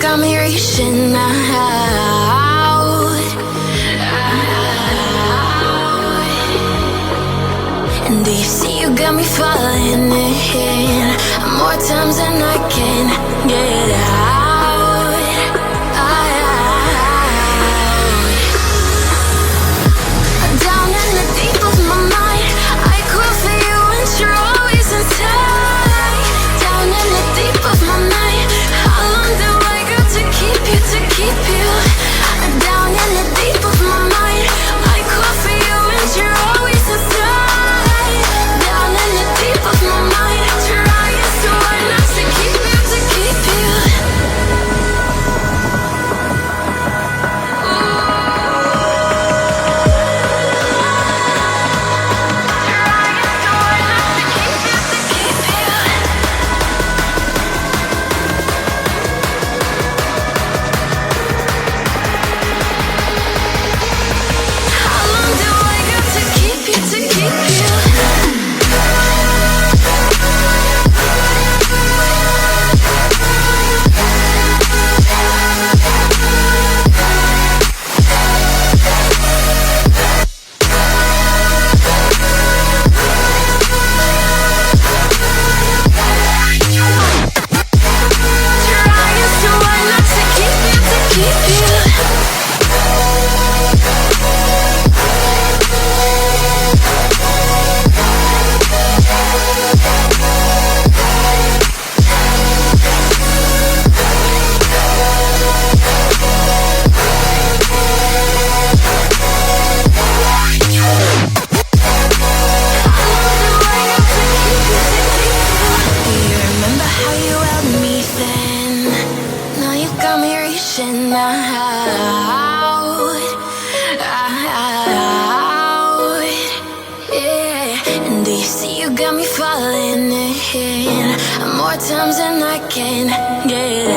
got me reaching out. And do you see you got me falling in more times than I can get out. Down in the deep of my mind, I crawl for you and you're always inside. Down in the deep of my mind, how long do I got to keep you, to keep you? Down in the deep of my mind, I crawl for you and you're always inside. Down in the deep of my mind, trying so hard not to keep you, to keep you. How long do I got to keep you, to keep you? Trying so hard not to keep you, to keep you. Do you remember how you held me then? Now you got me reaching out. Yeah. And do you see you got me falling in more times than I can get